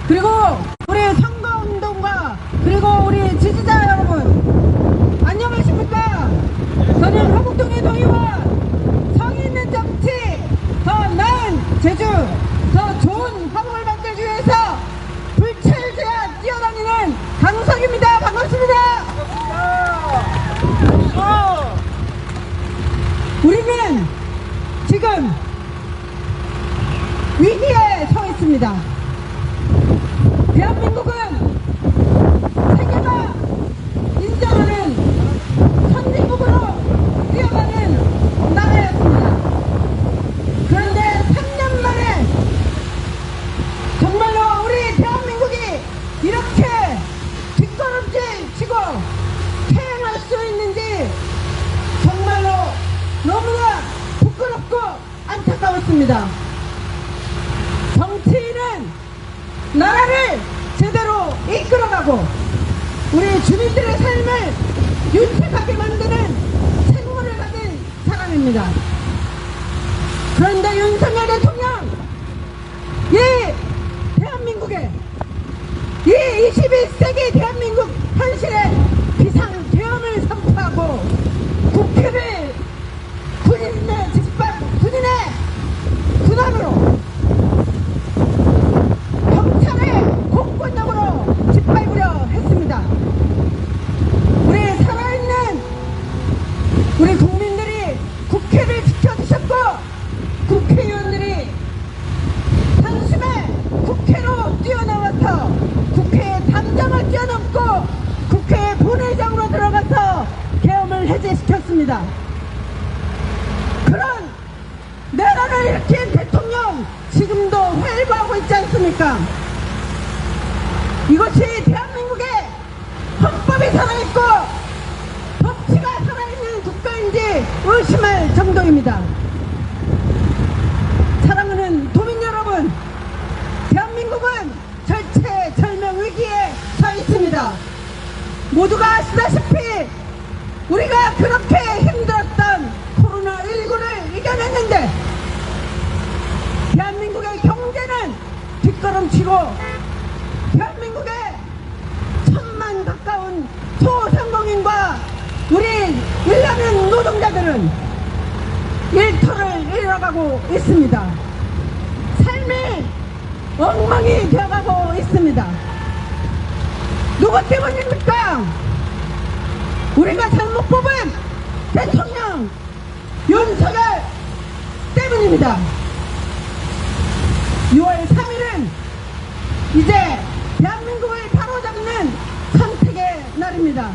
그리고 우리 선거운동가 그리고 우리 지지자 여러분 안녕하십니까. 저는 화북동의 도의원, 성의 있는 정치, 더 나은 제주, 더 좋은 화북을 만들기 위해서 불철주야 뛰어다니는 강우석입니다. 반갑습니다. 우리는 지금 위기에 서 있습니다. 대한민국은 세계가 인정하는 선진국으로 뛰어가는 나라였습니다. 그런데 3년 만에 정말로 우리 대한민국이 이렇게 뒷걸음질 치고 퇴행할 수 있는지 정말로 너무나 부끄럽고 안타까웠습니다. 정치인은 나라를 제대로 이끌어가고 우리 주민들의 삶을 윤택하게 만드는 책무를 가진 사람입니다. 그런데 윤석열 대통령, 이 대한민국의 이 21세기 대한민국 현실의 비상계엄을 선포하고 국회를 군인의 군함으로 경찰의 공권력으로 짓밟으려 했습니다. 우리 살아있는 우리 국민들이 국회를 지켜주셨고 국회의원들이 단숨에 국회로 뛰어나와서 국회의 담장을 뛰어넘고 국회의 본회의장으로 들어가서 계엄을 해제시켰습니다. 그런 내란을 일으킨 대통령 지금도 활보하고 있지 않습니까? 이것이 대한민국의 헌법이 살아있고 법치가 살아있는 국가인지 의심할 정도입니다. 사랑하는 도민 여러분, 대한민국은 절체절명 위기에 서 있습니다. 모두가 아시다시피 우리가 그렇게 힘들었던 코로나19를 이겨냈는데 대한민국의 경제는 뒷걸음치고 대한민국의 1000만 가까운 소상공인과 우리 일하는 노동자들은 일터를 잃어가고 있습니다. 삶이 엉망이 되어가고 있습니다. 누구 때문입니까? 우리가 잘못 뽑은 대통령 윤석열 때문입니다. 6월 3일은 이제 대한민국을 바로잡는 선택의 날입니다.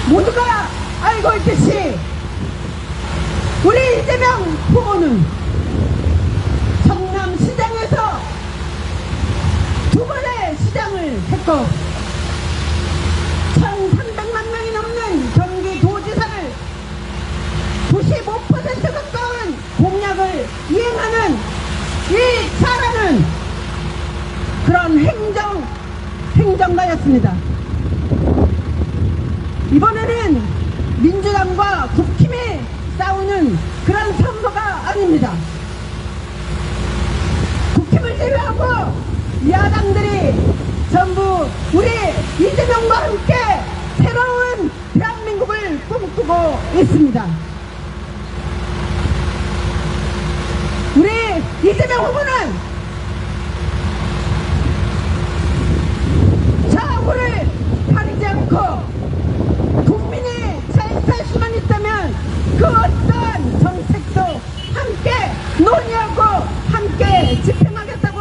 모두가 알고 있듯이 우리 이재명 후보는 성남시장에서 2번의 시장을 했고 1300만 명이 넘는 경기도지사를 95% 가까운 공약을 이행하는 이 잘하는 그런 행정가였습니다. 이번에는 민주당과 국힘이 싸우는 그런 선거가 아닙니다. 국힘을 제외하고 야당들이 전부 우리 이재명과 함께 새로운 대한민국을 꿈꾸고 있습니다. 우리 이재명 후보는 좌우를 가리지 않고 국민이 잘 살 수만 있다면 그 어떤 정책도 함께 논의하고 함께 집행하겠다고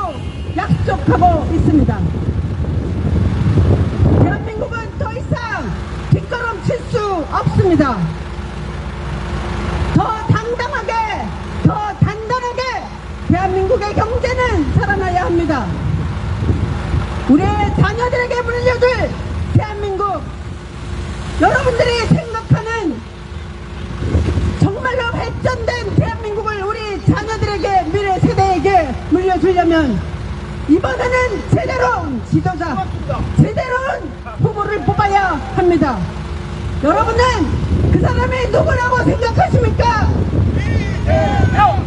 약속하고 있습니다. 대한민국은 더 이상 뒷걸음칠 수 없습니다. 더 당당하게, 더 단단하게 대한민국의 경제는 살아나야 합니다. 우리의 자녀들에게 물려줄 대한민국, 여러분들이 생각하는 정말로 발전된 대한민국을 우리 자녀들에게, 미래 세대에게 물려주려면 이번에는 제대로운 지도자, 제대로운 후보를 뽑아야 합니다. 여러분은 그 사람이 누구라고 생각하십니까? 이재명!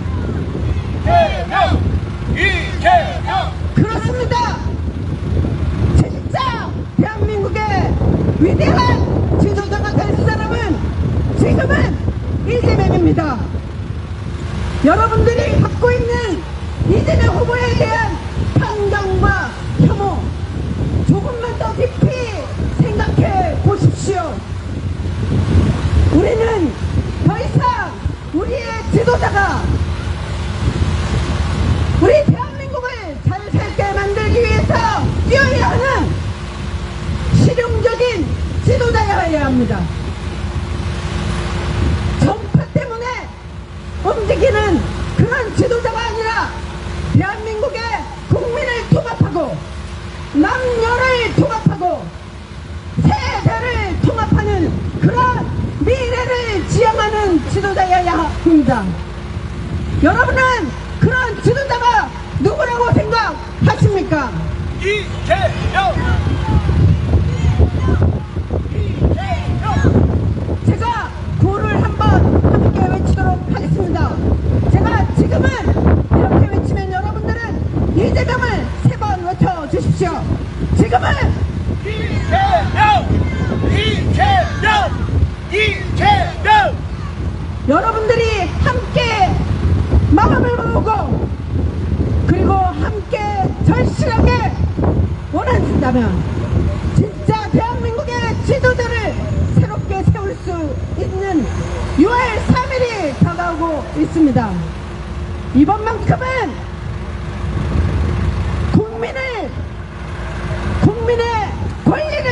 이재명! 이재명! 위대한 지도자가 될 사람은 지금은 이재명입니다. 여러분들이 갖고 있는 이재명 후보에 대한 편견과 혐오 조금만 더 깊이 생각해 보십시오. 우리는 더 이상 우리의 지도자가 우리 대한민국을 잘 살게 만들기 위해서 뛰어야 하는 실용적인 지도자여야 합니다. 정파 때문에 움직이는 그런 지도자가 아니라 대한민국의 국민을 통합하고 남녀를 통합하고 세대를 통합하는 그런 미래를 지향하는 지도자여야 합니다. 여러분은 그런 지도자가 누구라고 생각하십니까? 이재명! 제가 구호를 한번 함께 외치도록 하겠습니다. 제가 지금은 이렇게 외치면 여러분들은 이재명을 3번 외쳐주십시오. 지금은 이재명! 이재명! 이재명! 여러분들이 함께 마음을 모으고 그리고 함께 절실하게 원하신다면 진짜 대한민국의 지도자를 새롭게 세울 수 있는 6월 3일이 다가오고 있습니다. 이번만큼은 국민의 권리를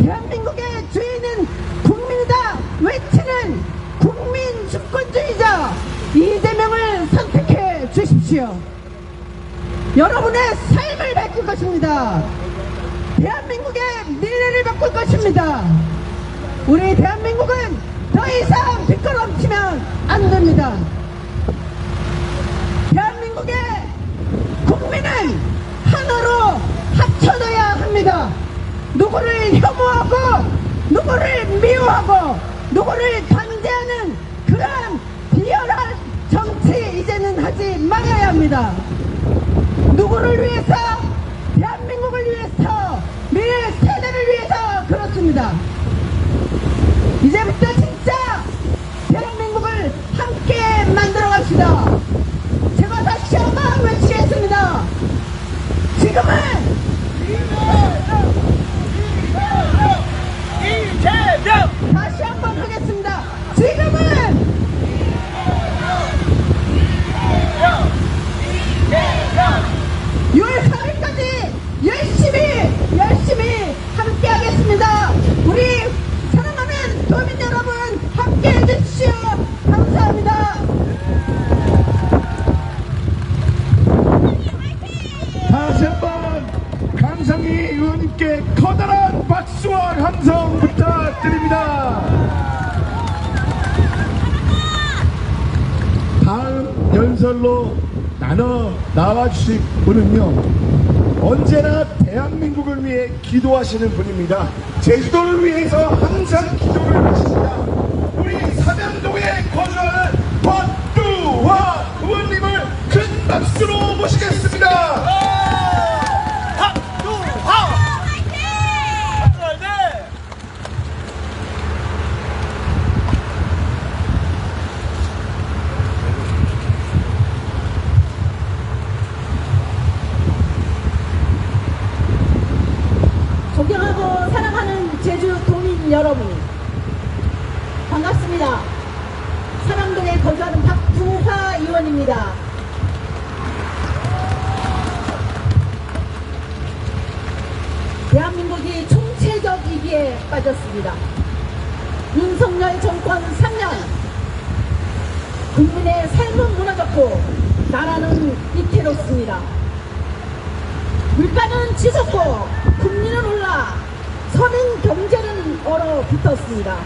대한민국의 주인은 국민이다 외치는 국민 주권주의자 이재명을 선택해 주십시오. 여러분의 삶을 바꿀 것입니다. 대한민국의 미래를 바꿀 것입니다. 우리 대한민국은 더 이상 뒷걸음치면 안 됩니다. 대한민국의 국민은 하나로 합쳐져야 합니다. 누구를 혐오하고 누구를 미워하고 누구를 단죄하는 그런 비열한 정치 이제는 하지 말아야 합니다. 누구를 위해서? 대한민국을 위해서, 미래 세대를 위해서 그렇습니다. 이제부터 진짜 대한민국을 함께 만들어 갑시다. 제가 다시 한번 외치겠습니다. 지금은 이재명! 다시 한번 하겠습니다. 지금은 6월 4일까지 열심히 함께 하겠습니다. 우리 사랑하는 도민 여러분 함께 해주십시오. 감사합니다. 다시 한번 강상희 의원님께 커다란 박수와 함성 부탁드립니다. 다음 연설로 나와주실 분은요, 언제나 대한민국을 위해 기도하시는 분입니다. 제주도를 위해서 항상 기도를 하십니다. 우리 삼양동에 거주하는 박두화 의원님을 큰 박수로 모시겠습니다. 박두화! 네. 존경하고 사랑하는 제주 도민 여러분, 반갑습니다. 삼양동에 거주하는 박두화 의원입니다. 대한민국이 총체적 위기에 빠졌습니다. 윤석열 정권 3년, 국민의 삶은 무너졌고 나라는 위태롭습니다. 물가는 치솟고 금리는 올라 서민 경제는 얼어붙었습니다.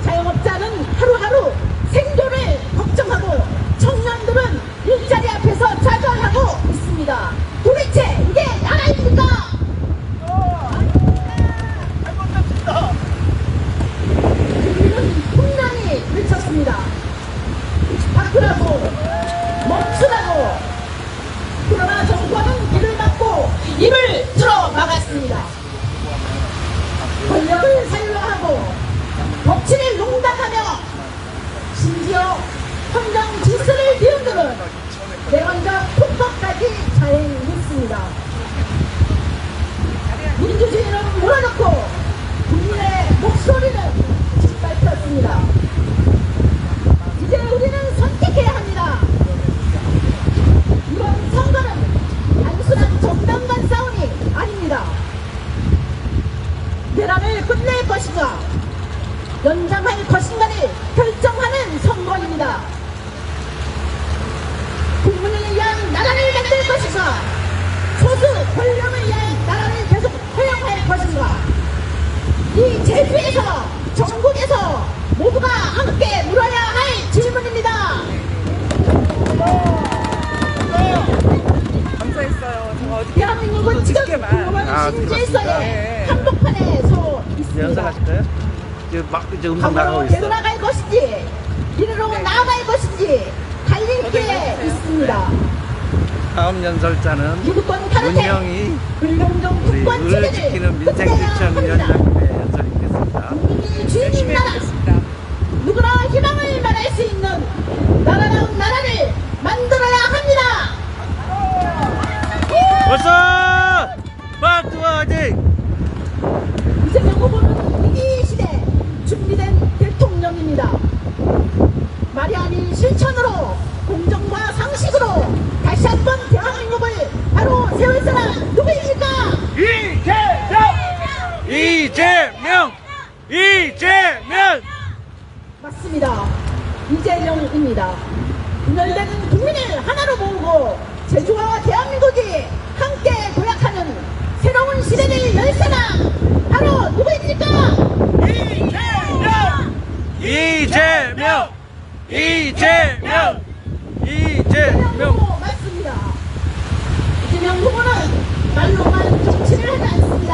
자영업자는 하루하루 생존을 걱정하고 청년들은 일자리 앞에서 좌절하고 있습니다. 도대체 이게 나라입니까? 잘못했습니다. 국민은 혼란이 미쳤습니다. 바꾸라고, 멈추라고. 그러나 정권은 길을 막고 입을 틀어 막았습니다. 진질서의 한복판에 서 있습니다. 연설하실까요? 지금 음성 나가고 앞으로 있어요. 되돌아갈 것인지 이리로 나아갈 것인지 갈림길에 있습니다. 다음 연설자는 기득권 탄핵, 문영희 불공정 우리 특권 을 체계를 지키는 끝내야 합니다. 민생실천위원장님의 연설이 있겠습니다. 국민이 주인인 나라, 누구나 희망을 말할 수 있는 나라다운 나라를 만들어야 합니다. 벌써 박수와 화이팅! 이재명 후보는 위기 시대 준비된 대통령입니다. 말이 아닌 실천으로 공정과 상식으로 다시 한번 대한민국을 바로 세울 사람 누구입니까? 이재명! 이재명! 맞습니다. 이재명입니다. 분열되는 국민을 하나로 모으고 제주와 대한민국이 함께 도약하는 새로운 시대를 열 사람 바로 누구입니까? 이재명! 이재명! 이재명 이재명! 후보 맞습니다. 이재명 후보는 말로만 정치를 하지 않습니다.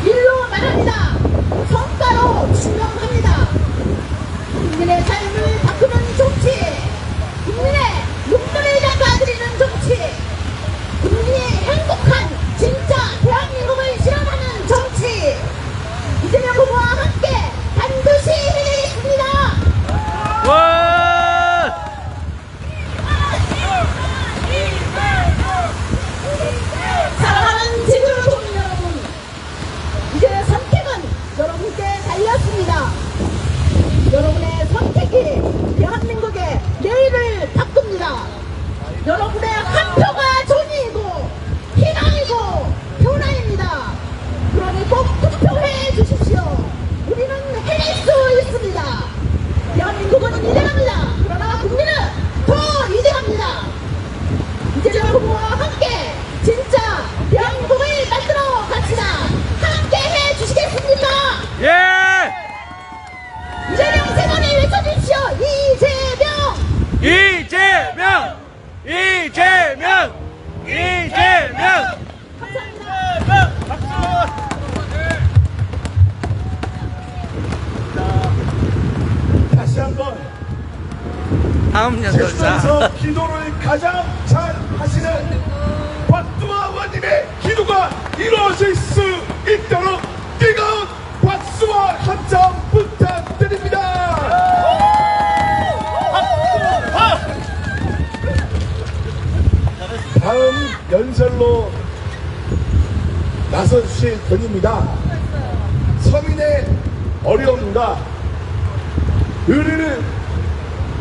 일로 말합니다. 성과로 증명합니다. 국민의 삶을 바꾸는 정치, 국민의 눈물을 닦아드리는 정치, 국민이 행복한 진짜 대한민국을 실현하는 정치, 이재명 후보와 함께 반드시 해내겠습니다. 와! 사랑하는 제주 도민 여러분, 이제 선택은 여러분께 달렸습니다. 여러분의 선택이 대한민국의 내일을 바꿉니다. 여러분의 한 표가 존이고 희망이고 변화입니다. 그러니 꼭 투표해 주십시오. 우리는 해낼 수 있습니다. 대한민국은 이대갑니다. 그러나 국민은 더 이대갑니다. 이재명 후보와 함께 진짜 대한민국을 만들어 갑시다. 함께 해 주시겠습니까? 예! 이재명 세 번을 외쳐주십시오. 이재명! 이재명! 이재명! 이재명! 감사합니다. 다시 한번 다음 연설자 제주도에서 기도를 가장 잘 하시는 박두아 의원님의 기도가 이루어질 수 있도록 뜨거운 박수와 함성 부탁드립니다. 다음 연설로 나서주실 분입니다. 서민의 어려움과 의리를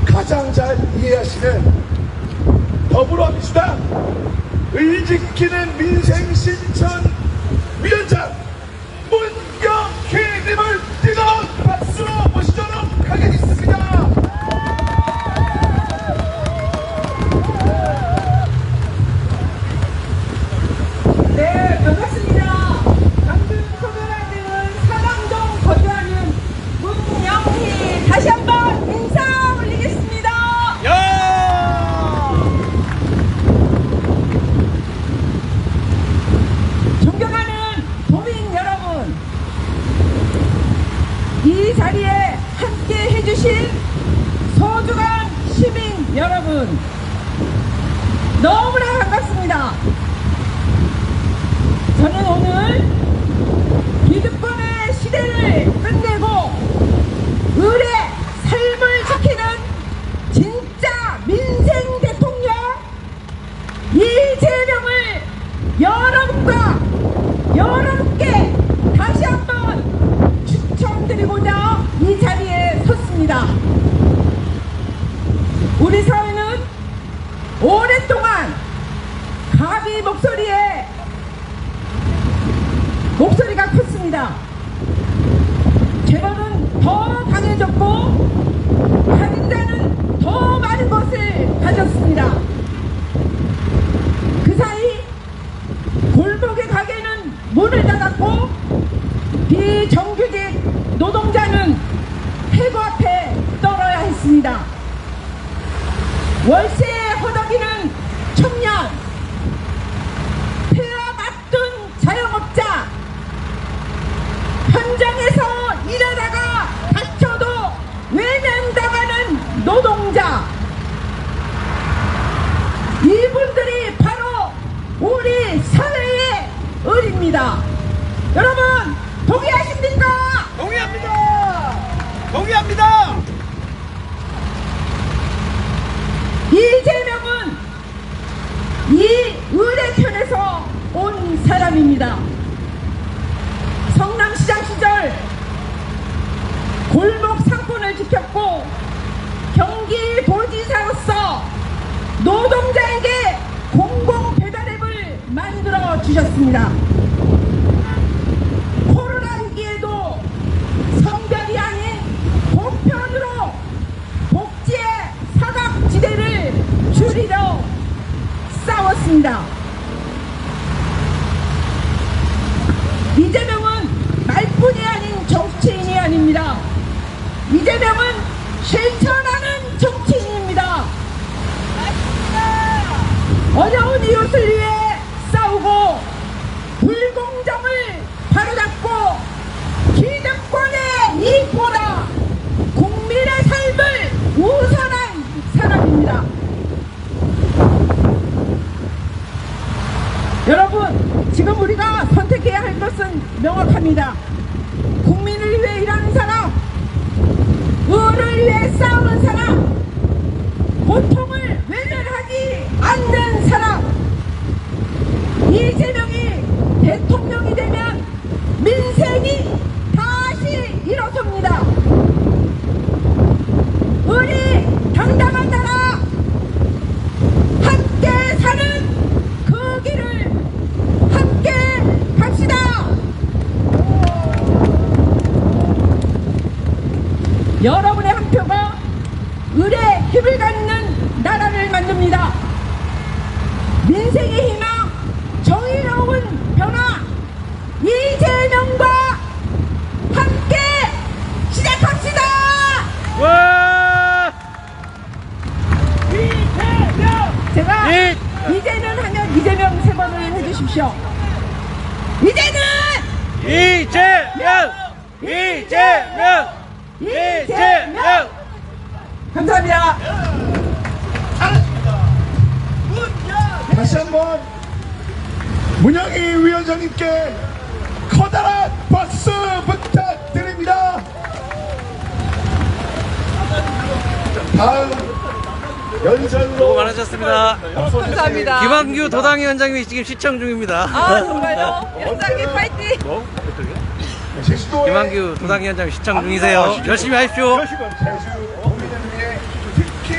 가장 잘 이해하시는 더불어민주당 의지키는 민생실천 위원장 문영희님을 뜨거운 박수로 모시도록 하겠습니다. 네, 반갑습니다. 강릉 소멸하는 사랑동 거주하는 문영희 다시 한번 인사 올리겠습니다. 존경하는 도민 여러분, 이 자리에 함께 해주신 소중한 시민 여러분, 너무나 반갑습니다. 저는 오늘 기득권의 시대를 끝내고 을의 삶을 지키는 진짜 민생 대통령 이재명을 여러분께 다시 한번 추천드리고자 이 자리에 섰습니다. 우리 사회는 오랫동안 가비 목소리가 컸습니다. 죄벌은 더 강해졌고 가진자는 더 많은 것을 가졌습니다. 그 사이 골목의 가게는 문을 닫았고 비정규직 노동자는 해고 앞에 떨어야 했습니다. 월세에 허덕이는 청년, 폐와 맞둔 겁니다. 여러분 동의하십니까? 동의합니다. 동의합니다. 이재명은 이 의대 편에서 온 사람입니다. 성남시장 시절 골목 상권을 지켰고 경기도지사로서 노동자에게 공공 배달앱을 만들어 주셨습니다. 코로나 위기에도 성별이 아닌 보편으로 복지의 사각지대를 줄이려 싸웠습니다. 이재명은 말뿐이 아닌 정치인이 아닙니다. 이재명은 실천하는 정치인입니다. 어려운 이웃을 위해 싸우고 불공정을 바로잡고 기득권의 이익보다 국민의 삶을 우선한 사람입니다. 여러분, 지금 우리가 선택해야 할 것은 명확합니다. 국민을 위해 일하는 사람, 의를 위해 싸우는 사람, 고통을 외면하지 않는 사람. 이재명이 대통령이 되면 민생이 다시 일어섭니다. 우리 당당한 나라, 함께 사는 그 길을 함께 갑시다. 여러분의 한 표가 을의 힘을 갖는 나라를 만듭니다. 민생의 희망, 정의로운 변화, 이재명과 함께 시작합시다. 와! 제가 이재명 하면 이재명 3번을 해주십시오. 이재명! 이재명! 이재명! 이재명! 감사합니다. 다시 한번 문영희 위원장님께 커다란 박수 부탁드립니다. 다음 연설로 수고 많으셨습니다. 감사합니다. 김한규 도당위원장님이 지금 시청 중입니다. 아, 정말요? 연장님 파이팅! 제주도의 김한규 도당위원장 시청 중이세요. 열심히 하십시오. 제주 국민을 위해 특히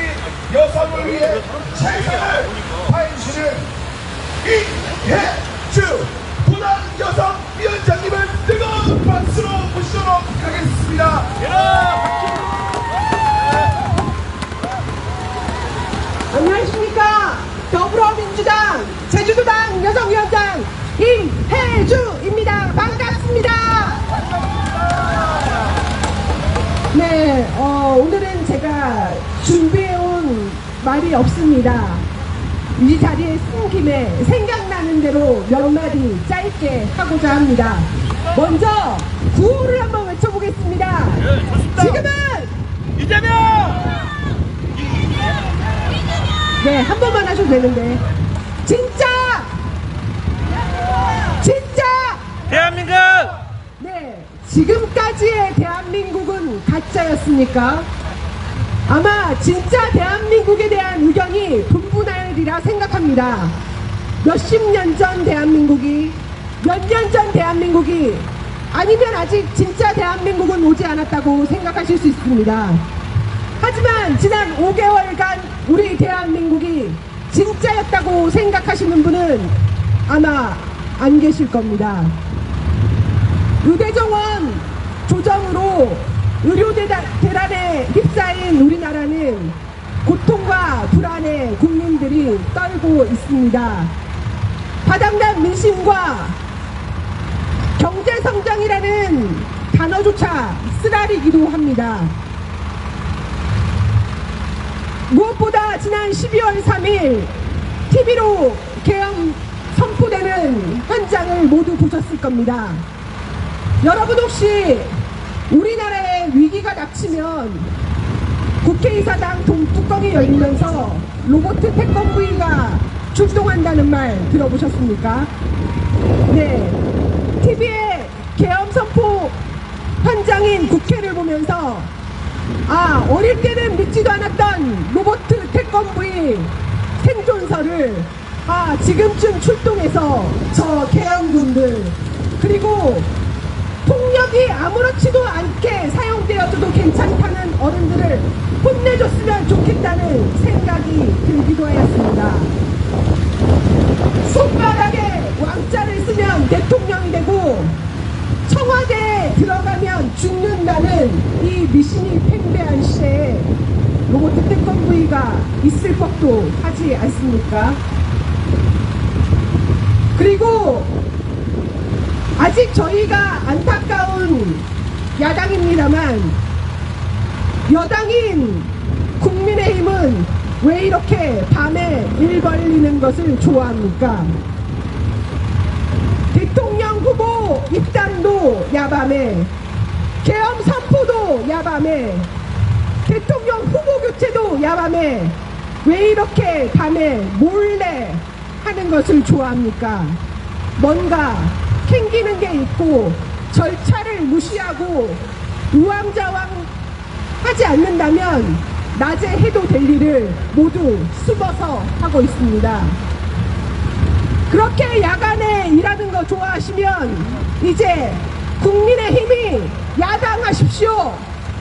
여성을 위해 최선을 다해주시는 이혜주 도당 여성 위원장님을 뜨거운 박수로 모시도록 하겠습니다. 안녕하십니까. 더불어민주당 제주도당 여성위원장 임혜주입니다. 반갑습니다. 네, 오늘은 제가 준비해온 말이 없습니다. 이 자리에 쓴 김에 생각나는 대로 몇 마디 짧게 하고자 합니다. 먼저 구호를 한번 외쳐보겠습니다. 지금은 이재명! 네, 한 번만 하셔도 되는데. 진짜! 대한민국! 네, 지금까지의 대한민국은 가짜였습니까? 아마 진짜 대한민국에 대한 의견이 분분하리라 생각합니다. 몇십 년 전 대한민국이, 몇 년 전 대한민국이, 아니면 아직 진짜 대한민국은 오지 않았다고 생각하실 수 있습니다. 하지만 지난 5개월간 우리 대한민국이 진짜였다고 생각하시는 분은 아마 안 계실 겁니다. 의대정원 조정으로 의료대란에 휩싸인 우리나라는 고통과 불안에 국민들이 떨고 있습니다. 바닥난 민심과 경제성장이라는 단어조차 쓰라리기도 합니다. 무엇보다 지난 12월 3일 TV로 개헌 선포되는 현장을 모두 보셨을 겁니다. 여러분 혹시 우리나라에 위기가 닥치면 국회의사당 뚜껑이 열리면서 로봇 태권브이가 출동한다는 말 들어보셨습니까? 네. TV에 계엄 선포 현장인 국회를 보면서 어릴 때는 믿지도 않았던 로봇 태권브이 생존서를 지금쯤 출동해서 저 계엄군들 그리고 폭력이 아무렇지도 않게 사용되어도 괜찮다는 어른들을 혼내줬으면 좋겠다는 생각이 들기도 하였습니다. 손바닥에 왕자를 쓰면 대통령이 되고 청와대에 들어가면 죽는다는 이 미신이 팽배한 시대에 로봇 태권브이가 있을 법도 하지 않습니까? 그리고 아직 저희가 안타까운 야당입니다만 여당인 국민의힘은 왜 이렇게 밤에 일 벌리는 것을 좋아합니까? 대통령 후보 입당도 야밤에, 계엄 선포도 야밤에, 대통령 후보 교체도 야밤에 왜 이렇게 밤에 몰래 하는 것을 좋아합니까? 뭔가 캥기는 게 있고 절차를 무시하고 우왕좌왕 하지 않는다면 낮에 해도 될 일을 모두 숨어서 하고 있습니다. 그렇게 야간에 일하는 거 좋아하시면 이제 국민의힘이 야당하십시오.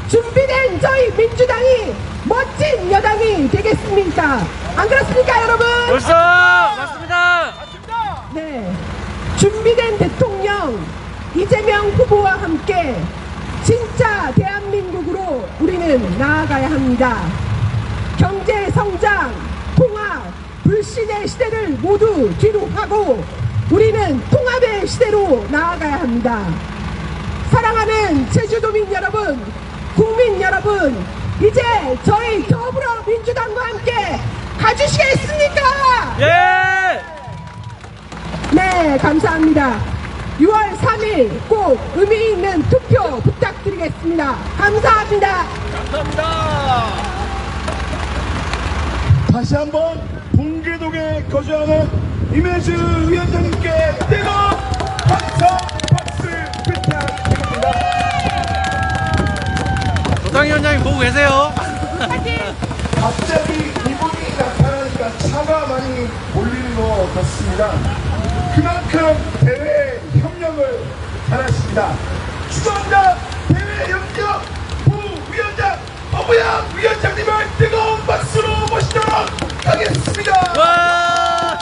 준비된 저희 민주당이 멋진 여당이 되겠습니까? 안 그렇습니까, 여러분? 벌써 맞습니다. 네, 준비된 대통령 이재명 후보와 함께 진짜 대한민국으로 우리는 나아가야 합니다. 경제 성장, 통합, 불신의 시대를 모두 뒤로 하고 우리는 통합의 시대로 나아가야 합니다. 사랑하는 제주도민 여러분, 국민 여러분, 이제 저희 더불어민주당과 함께 가주시겠습니까? 예! 네, 감사합니다. 6월 3일 꼭 의미 있는 투표 부탁드리겠습니다. 감사합니다. 감사합니다. 다시 한번 봉계동에 거주하는 임혜주 위원장님께 뜨거운 박수 부탁드립니다. 조상희 위원장님 보고 계세요. 갑자기 이분이 나타나니까 차가 많이 몰리는 것 같습니다. 그만큼 대외 협력을 잘하십니다. 추정자 대외 협력 부위원장 어부양 위원장님을 뜨거운 박수로 모시도록 하겠습니다. 와!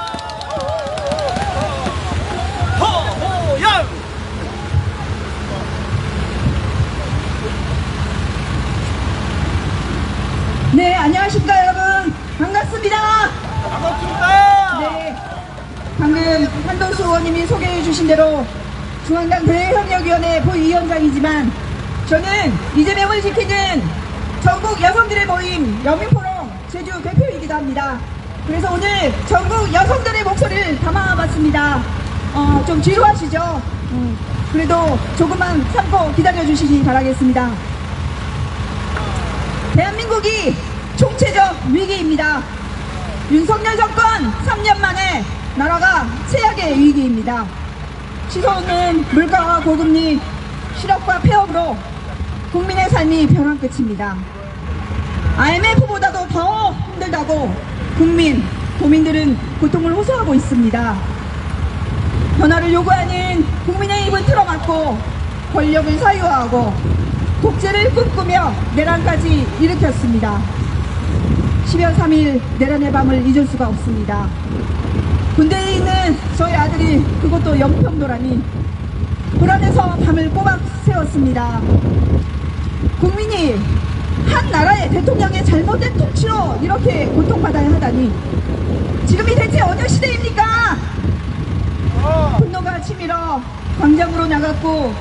허호양. 네, 안녕하십니까 여러분. 반갑습니다. 반갑습니다. 네, 방금 한동수 의원님이 소개해 주신 대로 중앙당 대외협력위원회 부위원장이지만 저는 이재명을 지키는 전국 여성들의 모임 여민포럼 제주 대표이기도 합니다. 그래서 오늘 전국 여성들의 목소리를 담아봤습니다. 좀 지루하시죠? 그래도 조금만 참고 기다려주시기 바라겠습니다. 대한민국이 총체적 위기입니다. 윤석열 정권 3년 만에 나라가 최악의 위기입니다. 치솟는 물가와 고금리, 실업과 폐업으로 국민의 삶이 벼랑 끝입니다. IMF보다도 더 힘들다고 도민들은 고통을 호소하고 있습니다. 변화를 요구하는 국민의힘은 틀어막고 권력을 사유화하고 독재를 꿈꾸며 내란까지 일으켰습니다. 12월 3일 내란의 밤을 잊을 수가 없습니다. 군대에 있는 저희 아들이 그것도 연평도라니 불안해서 밤을 꼬박 새웠습니다. 국민이 한 나라의 대통령의 잘못된 통치로 이렇게 고통받아야 하다니 지금이 대체 어느 시대입니까? 분노가 치밀어 광장으로 나갔고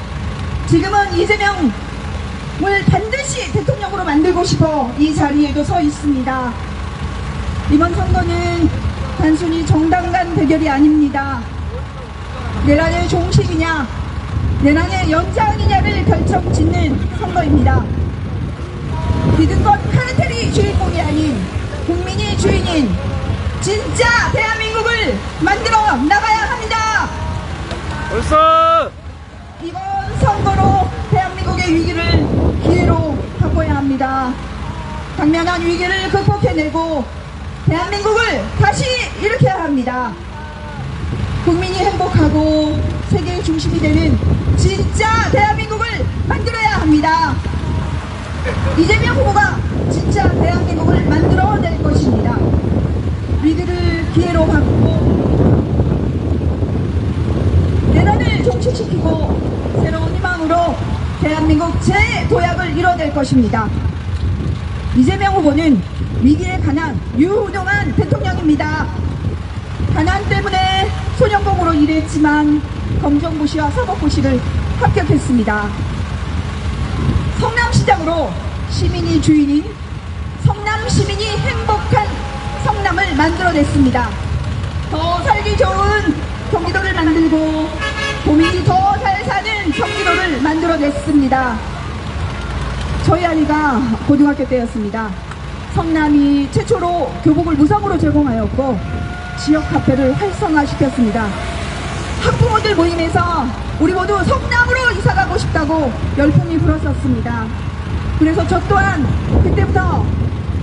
지금은 이재명을 반드시 대통령으로 만들고 싶어 이 자리에도 서 있습니다. 이번 선거는 단순히 정당 간 대결이 아닙니다. 내란의 종식이냐 내란의 연장이냐를 결정짓는 선거입니다. 기득권 카르텔이 주인공이 아닌 국민이 주인인 진짜 대한민국을 만들어 나가야 합니다. 벌써 이번 선거로 대한민국의 위기를 기회로 바꿔야 합니다. 당면한 위기를 극복해내고 대한민국을 다시 일으켜야 합니다. 국민이 행복하고 세계의 중심이 되는 진짜 대한민국을 만들어야 합니다. 이재명 후보가 진짜 대한민국을 만들어낼 것입니다. 위기를 기회로 바꾸고 내란을 종식시키고 새로운 희망으로 대한민국 재도약을 이뤄낼 것입니다. 이재명 후보는 위기에 관한 유능한 대통령입니다. 가난 때문에 소년공으로 일했지만 검정고시와 사법고시를 합격했습니다. 성남시장으로 시민이 주인인 성남시민이 행복한 성남을 만들어냈습니다. 더 살기 좋은 경기도를 만들고 도민이 더 잘 사는 경기도를 만들어냈습니다. 저희 아이가 고등학교 때였습니다. 성남이 최초로 교복을 무상으로 제공하였고 지역 카페를 활성화시켰습니다. 학부모들 모임에서 우리 모두 성남으로 이사가고 싶다고 열풍이 불었었습니다. 그래서 저 또한 그때부터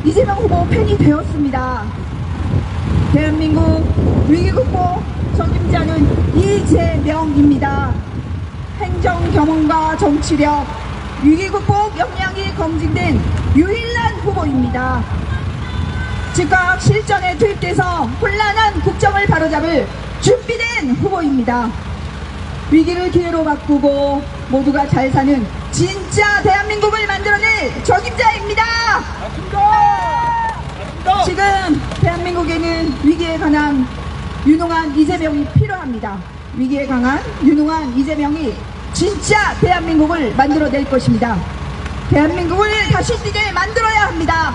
이재명 후보 팬이 되었습니다. 대한민국 위기 극복 적임자는 이재명입니다. 행정 경험과 정치력, 위기 극복 역량이 검증된 유일한 후보입니다. 즉각 실전에 투입돼서 혼란한 국정을 바로잡을 준비된 후보입니다. 위기를 기회로 바꾸고 모두가 잘 사는 진짜 대한민국을 만들어낼 적임자입니다. 지금 대한민국에는 위기에 관한 유능한 이재명이 필요합니다. 위기에 강한 유능한 이재명이 진짜 대한민국을 만들어낼 것입니다. 대한민국을 다시 뛰게 만들어야 합니다.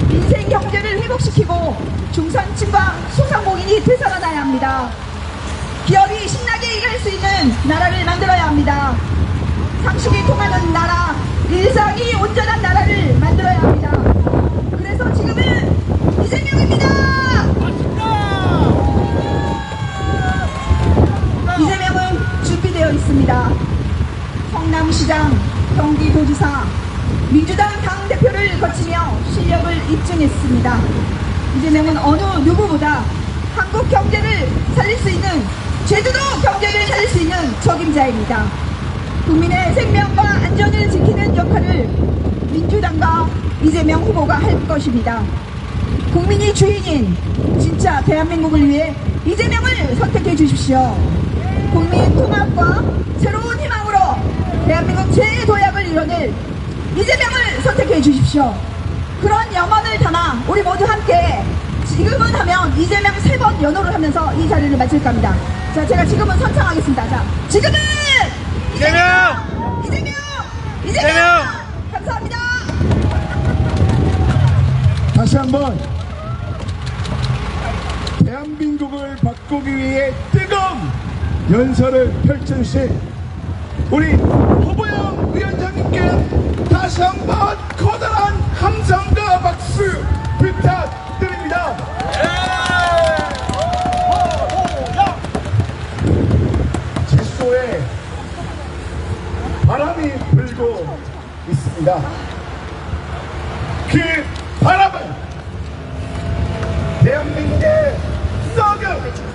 민생 경제를 회복시키고 중산층과 소상공인이 되살아나야 합니다. 기업이 신나게 일할 수 있는 나라를 만들어야 합니다. 상식이 통하는 나라, 일상이 온전한 나라를 만들어야 합니다. 그래서 지금은 이재명입니다. 이재명은 준비되어 있습니다. 성남시장, 경기도지사, 민주당 당대표를 거치며 실력을 입증했습니다. 이재명은 어느 누구보다 한국 경제를 살릴 수 있는, 제주도 경제를 살릴 수 있는 적임자입니다. 국민의 생명과 안전을 지키는 역할을 민주당과 이재명 후보가 할 것입니다. 국민이 주인인 진짜 대한민국을 위해 이재명을 선택해 주십시오. 국민 통합과 새로운 희망으로 대한민국 재도약을 이뤄낼 이재명을 선택해 주십시오. 그런 염원을 담아 우리 모두 함께 지금은 하면 이재명 3번 연호를 하면서 이 자리를 마칠까 합니다. 자, 제가 지금은 선창하겠습니다. 자, 지금은 이재명! 이재명! 이재명! 감사합니다. 다시 한번 대한민국을 바꾸기 위해 뜨거운 연설을 펼쳐주신 우리 후보영 위원장님께 다시 한번 커다란 함성과 박수 부탁드립니다. 제주도에 바람이 불고 있습니다. 그 바람은 대한민국의 썩은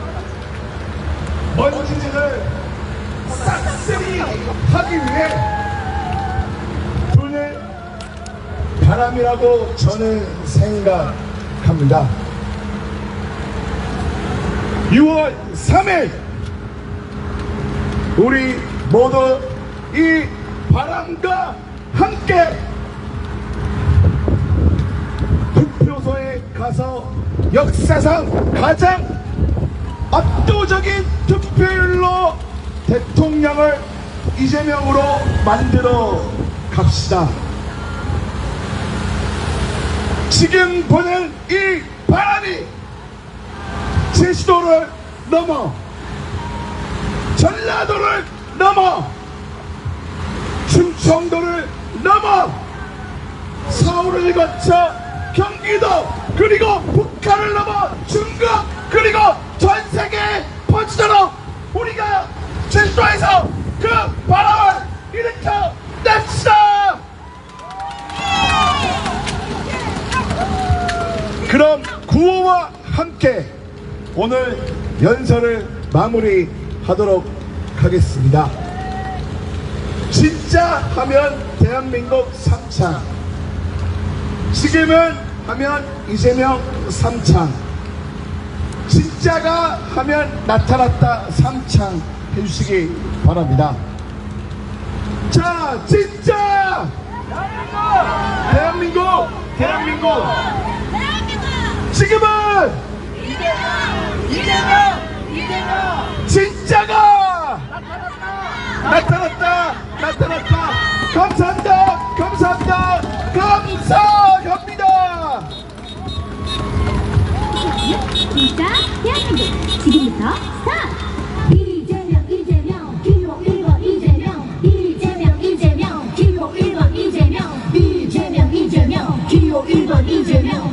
먼지들을 싹쓸이 하기 위해 불을 바람이라고 저는 생각합니다. 6월 3일 우리 모두 이 바람과 함께 투표소에 가서 역사상 가장 압도적인 투표율로 대통령을 이재명으로 만들어 갑시다. 지금 보는 이 바람이 제주도를 넘어 전라도를 넘어 충청도를 넘어 서울을 거쳐 경기도 그리고 북한을 넘어 중국 그리고 전 세계에 퍼지도록 우리가 제주도에서 그 바람을 일으켜냅시다. 그럼 구호와 함께 오늘 연설을 마무리하도록 하겠습니다. 진짜 하면 대한민국 3창, 지금은 하면 이재명 3창, 진짜가 하면 나타났다 3창 해주시기 바랍니다. 자, 진짜! 대한민국! 지금은! 진짜가! 나타났다! 감사합니다! 진짜 대한민국 지금부터 스타트! 이재명 기호 1번 이재명 기호 1번 이재명 기호 1번 이재명 기호 1번 이재명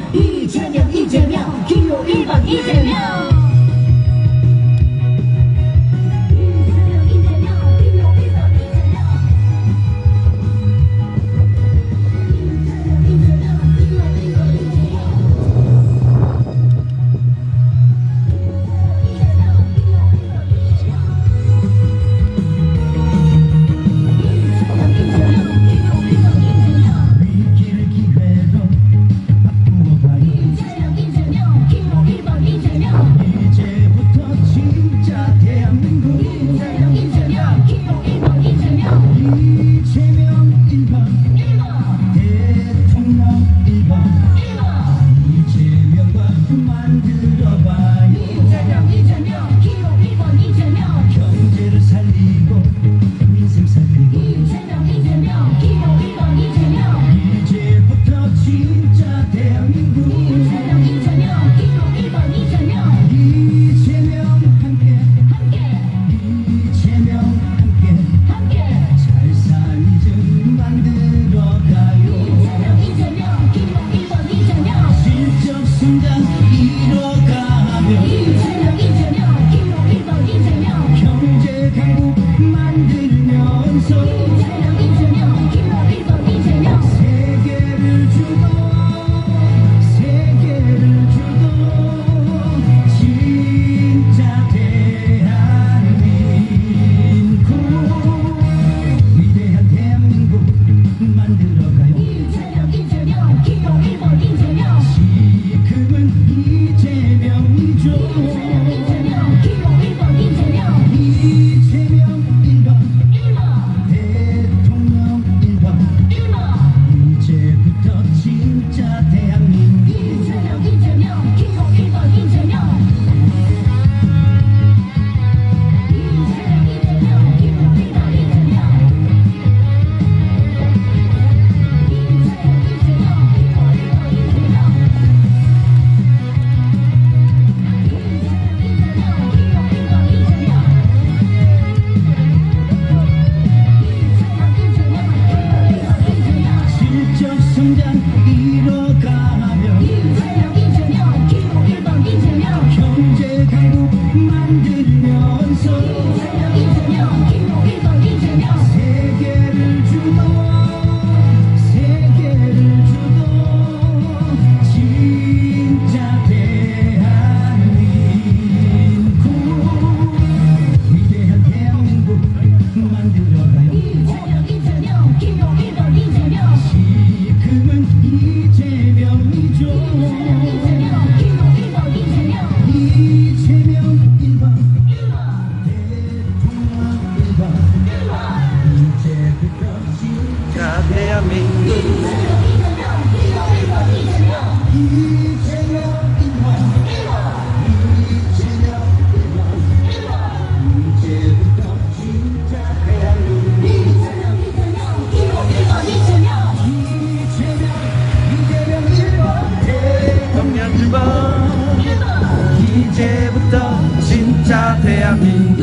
이제부터 진짜 대한민국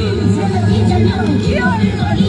이재명 기호 1번